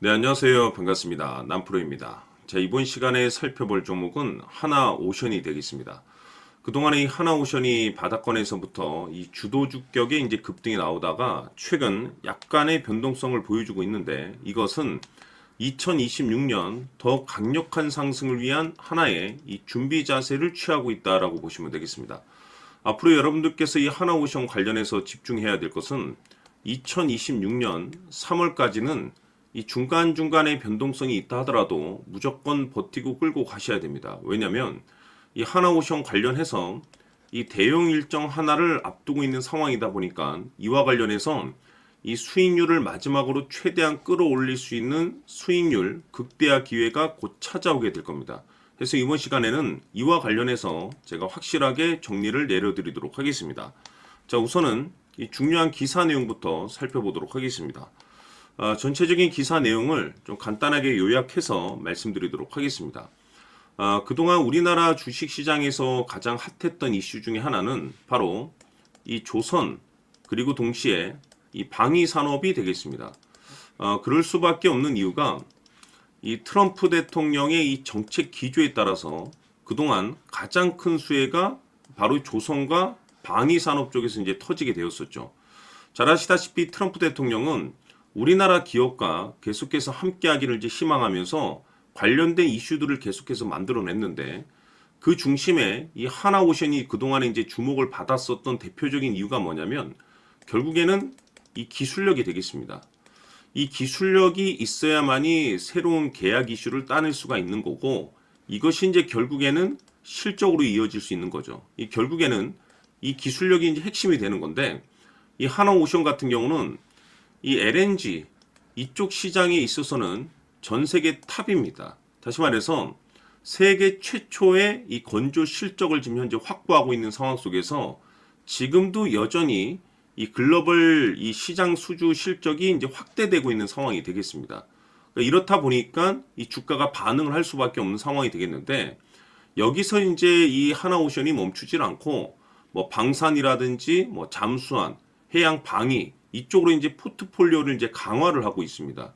네, 안녕하세요. 반갑습니다. 남프로입니다. 자, 이번 시간에 살펴볼 종목은 하나오션이 되겠습니다. 그동안에 이 하나오션이 바닥권에서부터 이 주도주격의 이제 급등이 나오다가 최근 약간의 변동성을 보여주고 있는데, 이것은 2026년 더 강력한 상승을 위한 하나의 이 준비 자세를 취하고 있다라고 보시면 되겠습니다. 앞으로 여러분들께서 이 하나오션 관련해서 집중해야 될 것은 2026년 3월까지는 이 중간중간에 변동성이 있다 하더라도 무조건 버티고 끌고 가셔야 됩니다. 왜냐하면 이 하나오션 관련해서 이 대형 일정 하나를 앞두고 있는 상황이다 보니까 이와 관련해서 이 수익률을 마지막으로 최대한 끌어올릴 수 있는 수익률 극대화 기회가 곧 찾아오게 될 겁니다. 그래서 이번 시간에는 이와 관련해서 제가 확실하게 정리를 내려드리도록 하겠습니다. 자, 우선은 이 중요한 기사 내용부터 살펴보도록 하겠습니다. 전체적인 기사 내용을 좀 간단하게 요약해서 말씀드리도록 하겠습니다. 그동안 우리나라 주식시장에서 가장 핫했던 이슈 중에 하나는 바로 이 조선 그리고 동시에 이 방위 산업이 되겠습니다. 그럴 수밖에 없는 이유가 이 트럼프 대통령의 이 정책 기조에 따라서 그동안 가장 큰 수혜가 바로 조선과 방위 산업 쪽에서 이제 터지게 되었었죠. 잘 아시다시피 트럼프 대통령은 우리나라 기업과 계속해서 함께하기를 이제 희망하면서 관련된 이슈들을 계속해서 만들어냈는데, 그 중심에 이 하나오션이 그동안에 이제 주목을 받았었던 대표적인 이유가 뭐냐면 결국에는 이 기술력이 되겠습니다. 이 기술력이 있어야만이 새로운 계약 이슈를 따낼 수가 있는 거고, 이것이 이제 결국에는 실적으로 이어질 수 있는 거죠. 이 결국에는 이 기술력이 이제 핵심이 되는 건데, 이 하나오션 같은 경우는 이 LNG 이쪽 시장에 있어서는 전 세계 탑입니다. 다시 말해서 세계 최초의 이 건조 실적을 지금 현재 확보하고 있는 상황 속에서 지금도 여전히 이 글로벌 이 시장 수주 실적이 이제 확대되고 있는 상황이 되겠습니다. 그러니까 이렇다 보니까 이 주가가 반응을 할 수밖에 없는 상황이 되겠는데, 여기서 이제 이 하나오션이 멈추질 않고 뭐 방산이라든지 뭐 잠수함, 해양 방위 이쪽으로 이제 포트폴리오를 이제 강화를 하고 있습니다.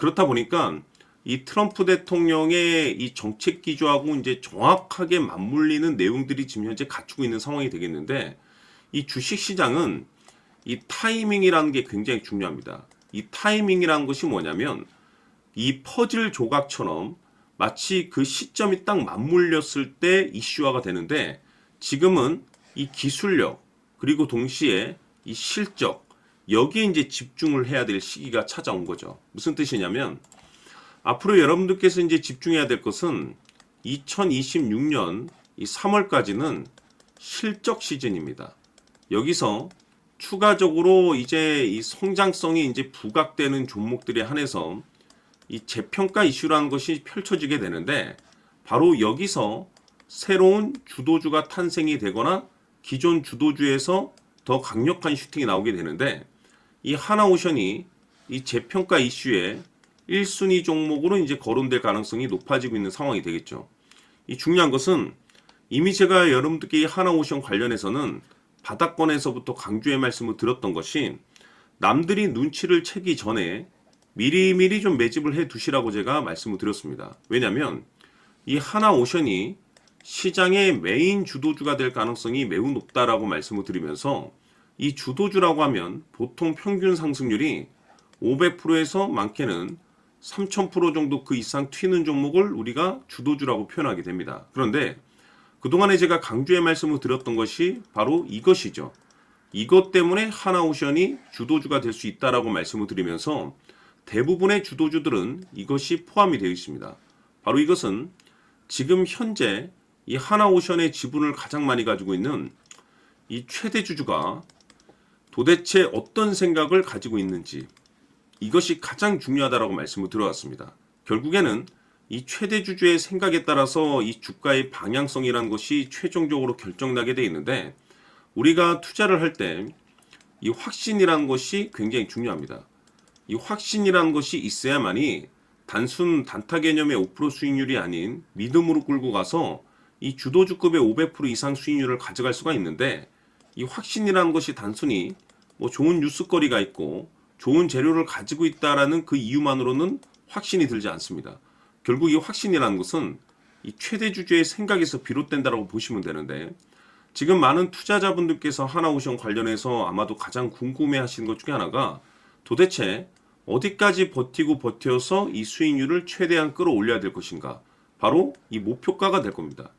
그렇다 보니까 이 트럼프 대통령의 이 정책 기조하고 이제 정확하게 맞물리는 내용들이 지금 현재 갖추고 있는 상황이 되겠는데, 이 주식 시장은 이 타이밍이라는 게 굉장히 중요합니다. 이 타이밍이라는 것이 뭐냐면 이 퍼즐 조각처럼 마치 그 시점이 딱 맞물렸을 때 이슈화가 되는데, 지금은 이 기술력 그리고 동시에 이 실적 여기에 이제 집중을 해야 될 시기가 찾아온 거죠. 무슨 뜻이냐면 앞으로 여러분들께서 이제 집중해야 될 것은 2026년 이 3월까지는 실적 시즌입니다. 여기서 추가적으로 이제 이 성장성이 이제 부각되는 종목들에 한해서 이 재평가 이슈라는 것이 펼쳐지게 되는데, 바로 여기서 새로운 주도주가 탄생이 되거나 기존 주도주에서 더 강력한 슈팅이 나오게 되는데, 이 하나오션이 이 재평가 이슈에 1순위 종목으로 이제 거론될 가능성이 높아지고 있는 상황이 되겠죠. 이 중요한 것은 이미 제가 여러분들께 이 하나오션 관련해서는 바닥권에서부터 강조의 말씀을 드렸던 것이, 남들이 눈치를 채기 전에 미리미리 좀 매집을 해 두시라고 제가 말씀을 드렸습니다. 왜냐하면 이 하나오션이 시장의 메인 주도주가 될 가능성이 매우 높다라고 말씀을 드리면서, 이 주도주라고 하면 보통 평균 상승률이 500%에서 많게는 3000% 정도 그 이상 튀는 종목을 우리가 주도주라고 표현하게 됩니다. 그런데 그동안에 제가 강조의 말씀을 드렸던 것이 바로 이것이죠. 이것 때문에 하나오션이 주도주가 될 수 있다라고 말씀을 드리면서 대부분의 주도주들은 이것이 포함이 되어 있습니다. 바로 이것은 지금 현재 이 하나오션의 지분을 가장 많이 가지고 있는 이 최대 주주가 도대체 어떤 생각을 가지고 있는지, 이것이 가장 중요하다라고 말씀을 드려왔습니다. 결국에는 이 최대 주주의 생각에 따라서 이 주가의 방향성이라는 것이 최종적으로 결정나게 되어 있는데, 우리가 투자를 할 때 이 확신이라는 것이 굉장히 중요합니다. 이 확신이라는 것이 있어야만이 단순 단타 개념의 5% 수익률이 아닌 믿음으로 끌고 가서 이 주도주급의 500% 이상 수익률을 가져갈 수가 있는데, 이 확신이라는 것이 단순히 뭐 좋은 뉴스거리가 있고 좋은 재료를 가지고 있다라는 그 이유만으로는 확신이 들지 않습니다. 결국 이 확신이라는 것은 이 최대 주주의 생각에서 비롯된다라고 보시면 되는데, 지금 많은 투자자분들께서 하나오션 관련해서 아마도 가장 궁금해 하시는 것 중에 하나가 도대체 어디까지 버티고 버텨서 이 수익률을 최대한 끌어올려야 될 것인가, 바로 이 목표가가 될 겁니다.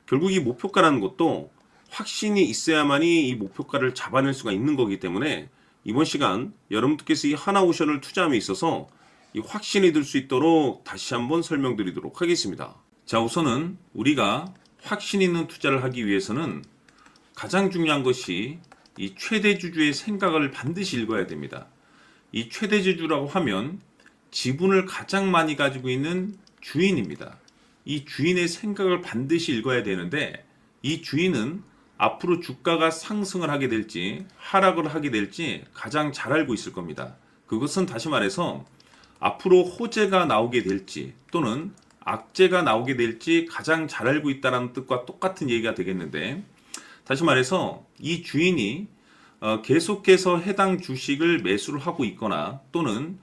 결국 이 목표가라는 것도 확신이 있어야만이 이 목표가를 잡아낼 수가 있는 거기 때문에 이번 시간 여러분들께서 이 하나오션을 투자함에 있어서 이 확신이 들 수 있도록 다시 한번 설명드리도록 하겠습니다. 자, 우선은 우리가 확신 있는 투자를 하기 위해서는 가장 중요한 것이 이 최대 주주의 생각을 반드시 읽어야 됩니다. 이 최대 주주라고 하면 지분을 가장 많이 가지고 있는 주인입니다. 이 주인의 생각을 반드시 읽어야 되는데, 이 주인은 앞으로 주가가 상승을 하게 될지 하락을 하게 될지 가장 잘 알고 있을 겁니다. 그것은 다시 말해서 앞으로 호재가 나오게 될지 또는 악재가 나오게 될지 가장 잘 알고 있다는 뜻과 똑같은 얘기가 되겠는데, 다시 말해서 이 주인이 계속해서 해당 주식을 매수를 하고 있거나 또는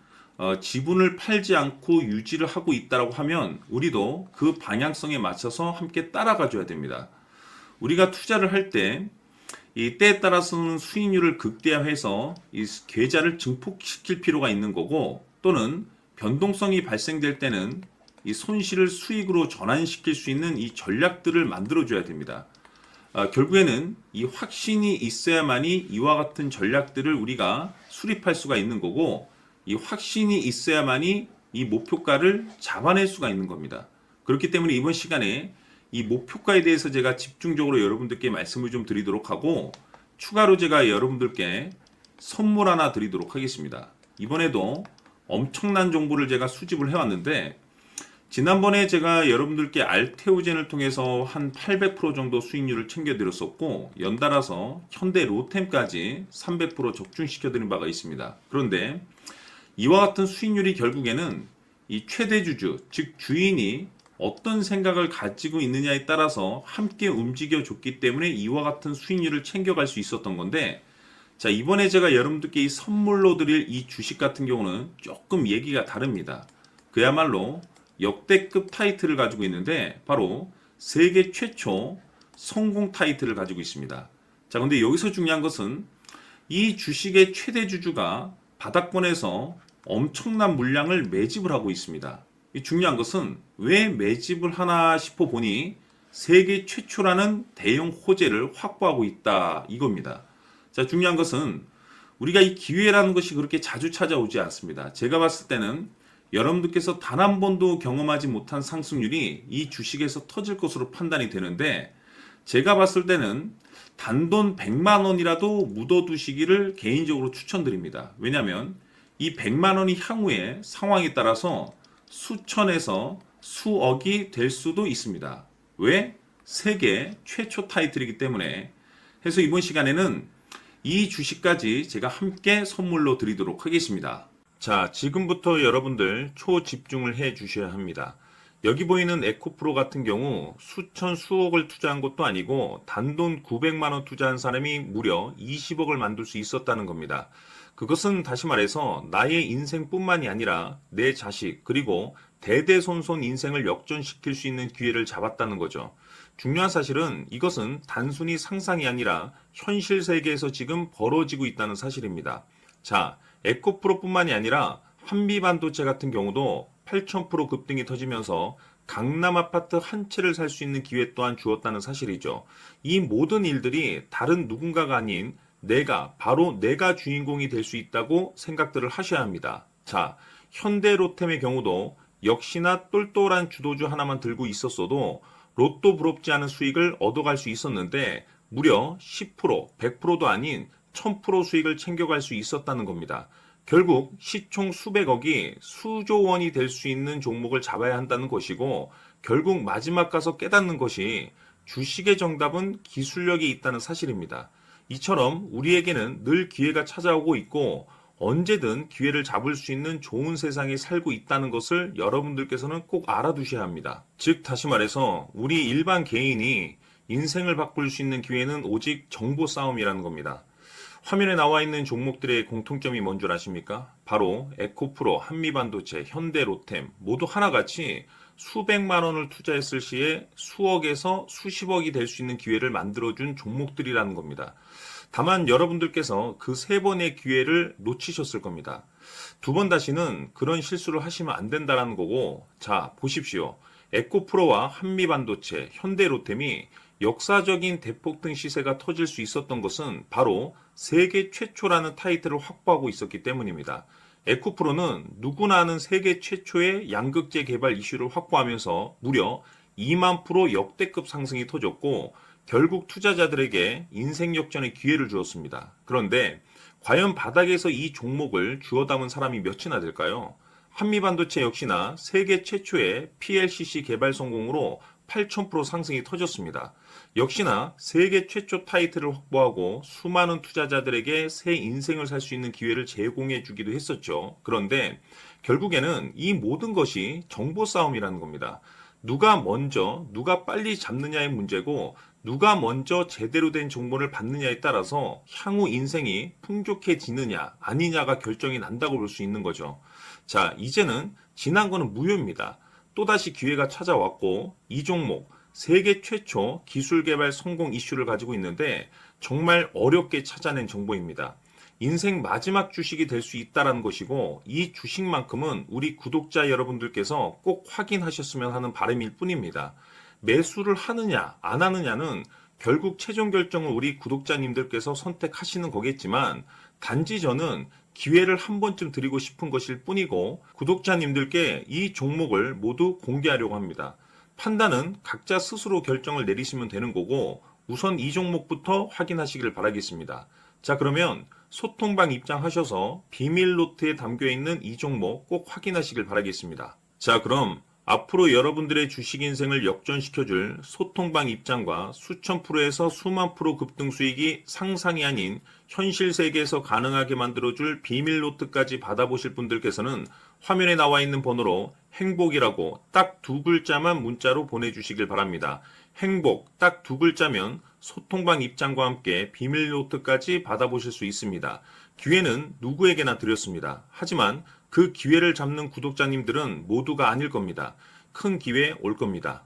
지분을 팔지 않고 유지를 하고 있다고 하면 우리도 그 방향성에 맞춰서 함께 따라가 줘야 됩니다. 우리가 투자를 할 때 이 때에 따라서는 수익률을 극대화해서 이 계좌를 증폭시킬 필요가 있는 거고, 또는 변동성이 발생될 때는 이 손실을 수익으로 전환시킬 수 있는 이 전략들을 만들어 줘야 됩니다. 결국에는 이 확신이 있어야만이 이와 같은 전략들을 우리가 수립할 수가 있는 거고, 이 확신이 있어야만이 이 목표가를 잡아낼 수가 있는 겁니다. 그렇기 때문에 이번 시간에 이 목표가에 대해서 제가 집중적으로 여러분들께 말씀을 좀 드리도록 하고, 추가로 제가 여러분들께 선물 하나 드리도록 하겠습니다. 이번에도 엄청난 정보를 제가 수집을 해왔는데, 지난번에 제가 여러분들께 알테오젠을 통해서 한 800% 정도 수익률을 챙겨드렸었고, 연달아서 현대 로템까지 300% 적중시켜드린 바가 있습니다. 그런데 이와 같은 수익률이 결국에는 이 최대 주주, 즉 주인이 어떤 생각을 가지고 있느냐에 따라서 함께 움직여줬기 때문에 이와 같은 수익률을 챙겨갈 수 있었던 건데, 자, 이번에 제가 여러분들께 이 선물로 드릴 이 주식 같은 경우는 조금 얘기가 다릅니다. 그야말로 역대급 타이틀을 가지고 있는데 바로 세계 최초 성공 타이틀을 가지고 있습니다. 자, 근데 여기서 중요한 것은 이 주식의 최대 주주가 바닥권에서 엄청난 물량을 매집을 하고 있습니다. 이 중요한 것은 왜 매집을 하나 싶어 보니 세계 최초라는 대형 호재를 확보하고 있다, 이겁니다. 자, 중요한 것은 우리가 이 기회라는 것이 그렇게 자주 찾아오지 않습니다. 제가 봤을 때는 여러분들께서 단 한 번도 경험하지 못한 상승률이 이 주식에서 터질 것으로 판단이 되는데, 제가 봤을 때는 단돈 100만 원이라도 묻어두시기를 개인적으로 추천드립니다. 왜냐하면 이 100만 원이 향후에 상황에 따라서 수천에서 수억이 될 수도 있습니다. 왜? 세계 최초 타이틀이기 때문에. 해서 이번 시간에는 이 주식까지 제가 함께 선물로 드리도록 하겠습니다. 자, 지금부터 여러분들 초집중을 해 주셔야 합니다. 여기 보이는 에코프로 같은 경우 수천 수억을 투자한 것도 아니고 단돈 900만 원 투자한 사람이 무려 20억을 만들 수 있었다는 겁니다. 그것은 다시 말해서 나의 인생뿐만이 아니라 내 자식 그리고 대대손손 인생을 역전시킬 수 있는 기회를 잡았다는 거죠. 중요한 사실은 이것은 단순히 상상이 아니라 현실 세계에서 지금 벌어지고 있다는 사실입니다. 자, 에코프로뿐만이 아니라 한미반도체 같은 경우도 8,000% 급등이 터지면서 강남 아파트 한 채를 살 수 있는 기회 또한 주었다는 사실이죠. 이 모든 일들이 다른 누군가가 아닌 바로 내가 주인공이 될 수 있다고 생각들을 하셔야 합니다. 자, 현대로템의 경우도 역시나 똘똘한 주도주 하나만 들고 있었어도 로또 부럽지 않은 수익을 얻어갈 수 있었는데 무려 10%, 100%도 아닌 1000% 수익을 챙겨갈 수 있었다는 겁니다. 결국 시총 수백억이 수조 원이 될 수 있는 종목을 잡아야 한다는 것이고, 결국 마지막 가서 깨닫는 것이 주식의 정답은 기술력이 있다는 사실입니다. 이처럼 우리에게는 늘 기회가 찾아오고 있고 언제든 기회를 잡을 수 있는 좋은 세상에 살고 있다는 것을 여러분들께서는 꼭 알아두셔야 합니다. 즉 다시 말해서 우리 일반 개인이 인생을 바꿀 수 있는 기회는 오직 정보 싸움이라는 겁니다. 화면에 나와 있는 종목들의 공통점이 뭔 줄 아십니까? 바로 에코프로, 한미반도체, 현대로템 모두 하나같이 수백만 원을 투자했을 시에 수억에서 수십억이 될 수 있는 기회를 만들어준 종목들이라는 겁니다. 다만 여러분들께서 그 세 번의 기회를 놓치셨을 겁니다. 두 번 다시는 그런 실수를 하시면 안 된다라는 거고, 자, 보십시오. 에코프로와 한미반도체, 현대로템이 역사적인 대폭등 시세가 터질 수 있었던 것은 바로 세계 최초라는 타이틀을 확보하고 있었기 때문입니다. 에코프로는 누구나 아는 세계 최초의 양극재 개발 이슈를 확보하면서 무려 2만 프로 역대급 상승이 터졌고, 결국 투자자들에게 인생 역전의 기회를 주었습니다. 그런데 과연 바닥에서 이 종목을 주워 담은 사람이 몇이나 될까요? 한미반도체 역시나 세계 최초의 PLCC 개발 성공으로 8,000% 상승이 터졌습니다. 역시나 세계 최초 타이틀을 확보하고 수많은 투자자들에게 새 인생을 살 수 있는 기회를 제공해 주기도 했었죠. 그런데 결국에는 이 모든 것이 정보 싸움이라는 겁니다. 누가 먼저, 누가 빨리 잡느냐의 문제고, 누가 먼저 제대로 된 정보를 받느냐에 따라서 향후 인생이 풍족해지느냐, 아니냐가 결정이 난다고 볼 수 있는 거죠. 자, 이제는 지난 거는 무효입니다. 또다시 기회가 찾아왔고, 이 종목, 세계 최초 기술 개발 성공 이슈를 가지고 있는데, 정말 어렵게 찾아낸 정보입니다. 인생 마지막 주식이 될 수 있다는 것이고, 이 주식만큼은 우리 구독자 여러분들께서 꼭 확인하셨으면 하는 바람일 뿐입니다. 매수를 하느냐 안 하느냐는 결국 최종 결정을 우리 구독자님들께서 선택하시는 거겠지만, 단지 저는 기회를 한 번쯤 드리고 싶은 것일 뿐이고, 구독자님들께 이 종목을 모두 공개하려고 합니다. 판단은 각자 스스로 결정을 내리시면 되는 거고, 우선 이 종목부터 확인하시길 바라겠습니다. 자, 그러면 소통방 입장하셔서 비밀 노트에 담겨 있는 이 종목 꼭 확인하시길 바라겠습니다. 자, 그럼 앞으로 여러분들의 주식 인생을 역전시켜줄 소통방 입장과 수천 프로에서 수만 프로 급등 수익이 상상이 아닌 현실 세계에서 가능하게 만들어줄 비밀 노트까지 받아보실 분들께서는 화면에 나와 있는 번호로 행복이라고 딱 두 글자만 문자로 보내주시길 바랍니다. 행복 딱 두 글자면 소통방 입장과 함께 비밀 노트까지 받아보실 수 있습니다. 기회는 누구에게나 드렸습니다. 하지만 그 기회를 잡는 구독자님들은 모두가 아닐 겁니다. 큰 기회 올 겁니다.